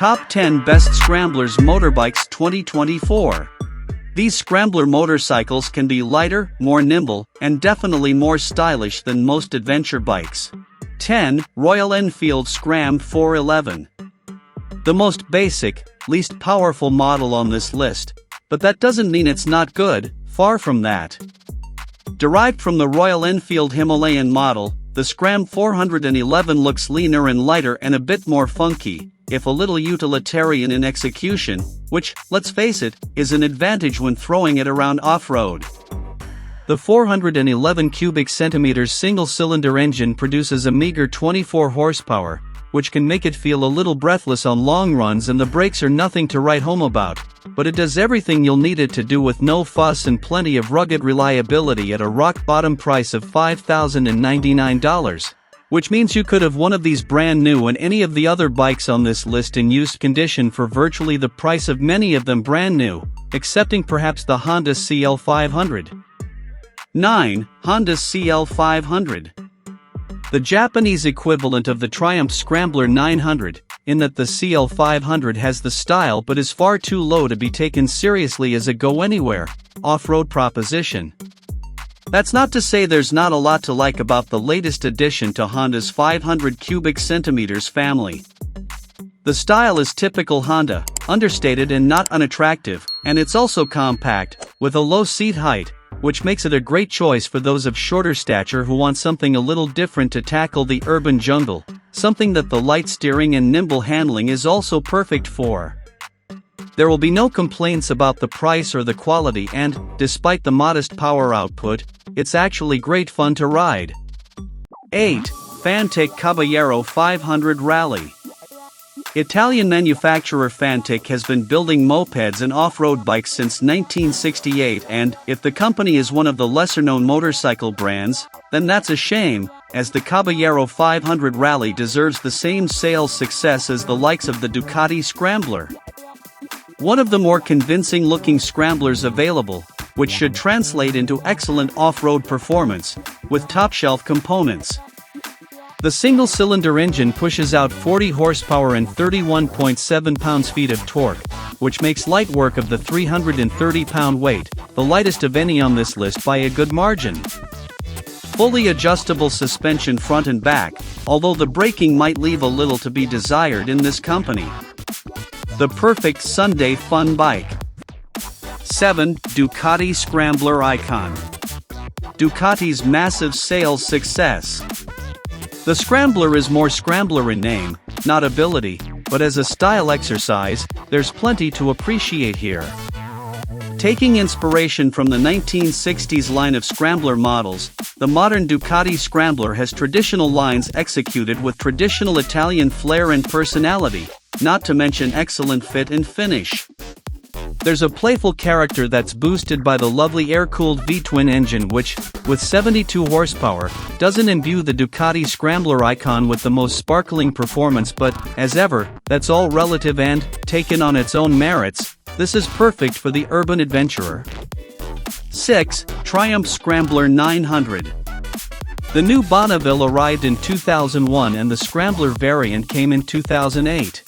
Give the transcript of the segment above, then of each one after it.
Top 10 Best Scramblers Motorbikes 2024. These Scrambler motorcycles can be lighter, more nimble, and definitely more stylish than most adventure bikes. 10. Royal Enfield Scram 411. The most basic, least powerful model on this list, but that doesn't mean it's not good, far from that. Derived from the Royal Enfield Himalayan model, the Scram 411 looks leaner and lighter and a bit more funky, if a little utilitarian in execution, which, let's face it, is an advantage when throwing it around off-road. The 411 cubic centimeters single-cylinder engine produces a meager 24 horsepower, which can make it feel a little breathless on long runs, and the brakes are nothing to write home about, but it does everything you'll need it to do with no fuss and plenty of rugged reliability at a rock-bottom price of $5,099. Which means you could have one of these brand new and any of the other bikes on this list in used condition for virtually the price of many of them brand new, excepting perhaps the Honda CL500. 9. Honda CL500. The Japanese equivalent of the Triumph Scrambler 900, in that the CL500 has the style but is far too low to be taken seriously as a go-anywhere, off-road proposition. That's not to say there's not a lot to like about the latest addition to Honda's 500 cubic centimeters family. The style is typical Honda, understated and not unattractive, and it's also compact, with a low seat height, which makes it a great choice for those of shorter stature who want something a little different to tackle the urban jungle, something that the light steering and nimble handling is also perfect for. There will be no complaints about the price or the quality, and, despite the modest power output, it's actually great fun to ride. 8. Fantic Caballero 500 Rally. Italian manufacturer Fantic has been building mopeds and off-road bikes since 1968, and, if the company is one of the lesser-known motorcycle brands, then that's a shame, as the Caballero 500 Rally deserves the same sales success as the likes of the Ducati Scrambler. One of the more convincing-looking scramblers available, which should translate into excellent off-road performance, with top-shelf components. The single-cylinder engine pushes out 40 horsepower and 31.7 pounds-feet of torque, which makes light work of the 330-pound weight, the lightest of any on this list by a good margin. Fully adjustable suspension front and back, although the braking might leave a little to be desired in this company. The perfect Sunday fun bike. 7. Ducati Scrambler Icon. Ducati's massive sales success. The Scrambler is more Scrambler in name, not ability, but as a style exercise, there's plenty to appreciate here. Taking inspiration from the 1960s line of Scrambler models, the modern Ducati Scrambler has traditional lines executed with traditional Italian flair and personality, not to mention excellent fit and finish. There's a playful character that's boosted by the lovely air-cooled V-twin engine which, with 72 horsepower, doesn't imbue the Ducati Scrambler icon with the most sparkling performance, but, as ever, that's all relative and, taken on its own merits, this is perfect for the urban adventurer. 6. Triumph Scrambler 900. The new Bonneville arrived in 2001 and the Scrambler variant came in 2008.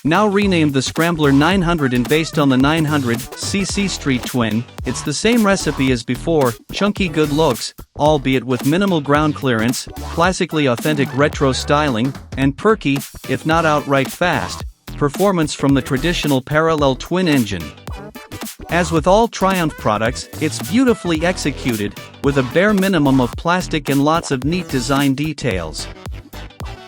Now renamed the Scrambler 900 and based on the 900cc Street Twin, it's the same recipe as before: chunky good looks, albeit with minimal ground clearance, classically authentic retro styling, and perky, if not outright fast, performance from the traditional parallel twin engine. As with all Triumph products, it's beautifully executed, with a bare minimum of plastic and lots of neat design details.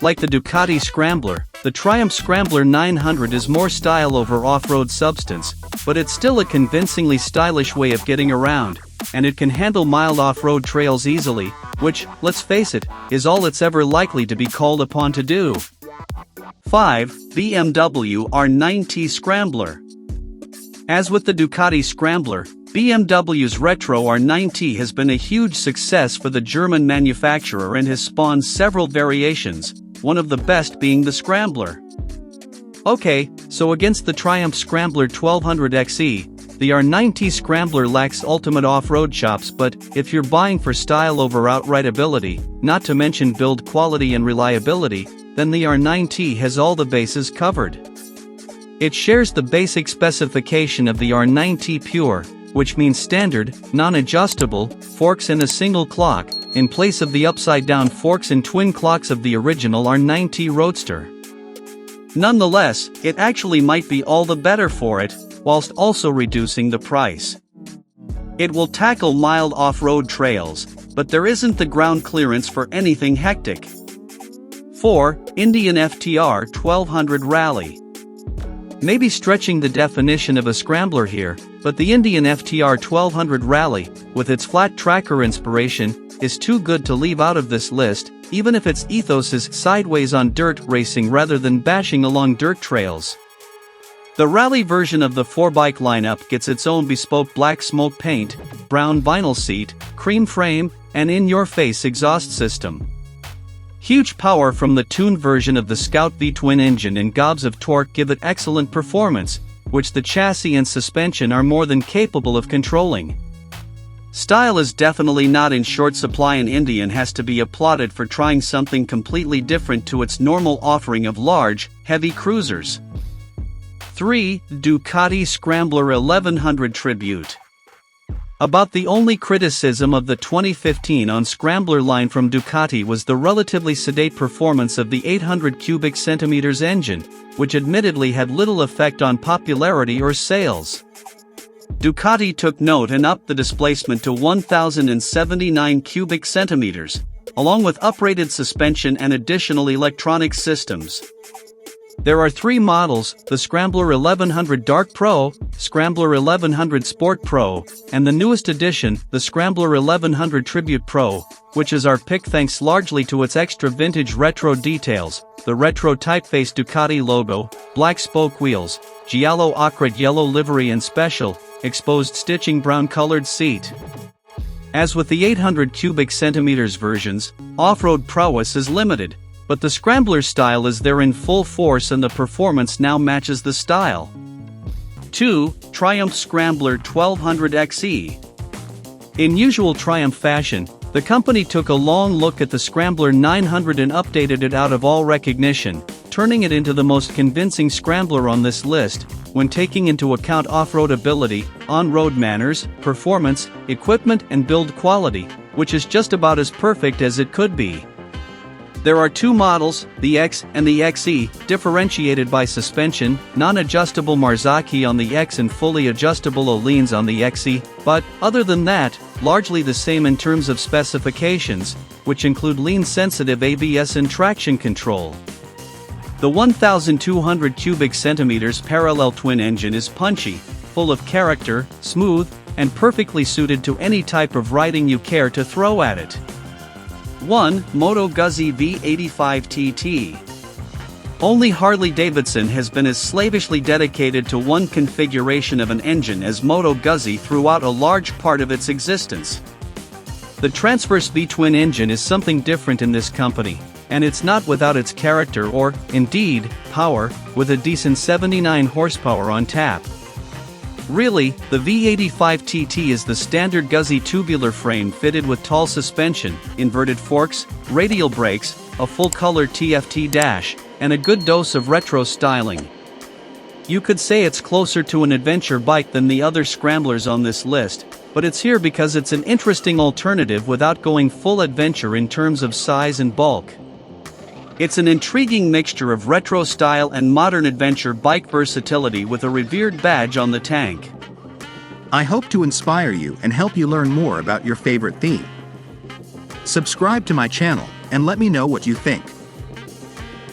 Like the Ducati Scrambler, the Triumph Scrambler 900 is more style over off-road substance, but it's still a convincingly stylish way of getting around, and it can handle mild off-road trails easily, which, let's face it, is all it's ever likely to be called upon to do. 5. BMW R nineT Scrambler. As with the Ducati Scrambler, BMW's retro R nineT has been a huge success for the German manufacturer and has spawned several variations, one of the best being the Scrambler. Okay, so against the Triumph Scrambler 1200XE, the R nineT Scrambler lacks ultimate off-road chops, but if you're buying for style over outright ability, not to mention build quality and reliability, then the R nineT has all the bases covered. It shares the basic specification of the R9T Pure, which means standard, non-adjustable, forks in a single clock, in place of the upside-down forks and twin clocks of the original R9T Roadster. Nonetheless, it actually might be all the better for it, whilst also reducing the price. It will tackle mild off-road trails, but there isn't the ground clearance for anything hectic. 4. Indian FTR 1200 Rally. Maybe stretching the definition of a scrambler here, but the Indian FTR 1200 Rally, with its flat tracker inspiration, is too good to leave out of this list, even if its ethos is sideways on dirt racing rather than bashing along dirt trails. The rally version of the 4-bike lineup gets its own bespoke black smoke paint, brown vinyl seat, cream frame, and in-your-face exhaust system. Huge power from the tuned version of the Scout V-twin engine and gobs of torque give it excellent performance, which the chassis and suspension are more than capable of controlling. Style is definitely not in short supply, and Indian has to be applauded for trying something completely different to its normal offering of large, heavy cruisers. 3. Ducati Scrambler 1100 Tribute. About the only criticism of the 2015 on Scrambler line from Ducati was the relatively sedate performance of the 800 cubic centimeters engine, which admittedly had little effect on popularity or sales. Ducati took note and upped the displacement to 1079 cubic centimeters, along with uprated suspension and additional electronic systems. There are 3 models, the Scrambler 1100 Dark Pro, Scrambler 1100 Sport Pro, and the newest edition, the Scrambler 1100 Tribute Pro, which is our pick thanks largely to its extra vintage retro details, the retro typeface Ducati logo, black spoke wheels, giallo ochre yellow livery and special, exposed stitching brown colored seat. As with the 800 cubic centimeters versions, off-road prowess is limited, but the Scrambler style is there in full force and the performance now matches the style. 2. Triumph Scrambler 1200 XE. In usual Triumph fashion, the company took a long look at the Scrambler 900 and updated it out of all recognition, turning it into the most convincing scrambler on this list, when taking into account off-road ability, on-road manners, performance, equipment and build quality, which is just about as perfect as it could be. There are 2 models, the X and the XE, differentiated by suspension, non-adjustable Marzocchi on the X and fully adjustable Öhlins on the XE, but, other than that, largely the same in terms of specifications, which include lean-sensitive ABS and traction control. The 1200 cubic centimeters parallel twin engine is punchy, full of character, smooth, and perfectly suited to any type of riding you care to throw at it. 1. Moto Gzy V85T. Only Harley-Davidson has been as slavishly dedicated to one configuration of an engine as Moto Gzy throughout a large part of its existence. The transverse V-twin engine is something different in this company, and it's not without its character or, indeed, power, with a decent 79 horsepower on tap. Really, the V85TT is the standard Guzzi tubular frame fitted with tall suspension, inverted forks, radial brakes, a full-color TFT dash, and a good dose of retro styling. You could say it's closer to an adventure bike than the other scramblers on this list, but it's here because it's an interesting alternative without going full adventure in terms of size and bulk. It's an intriguing mixture of retro style and modern adventure bike versatility with a revered badge on the tank. I hope to inspire you and help you learn more about your favorite theme. Subscribe to my channel and let me know what you think.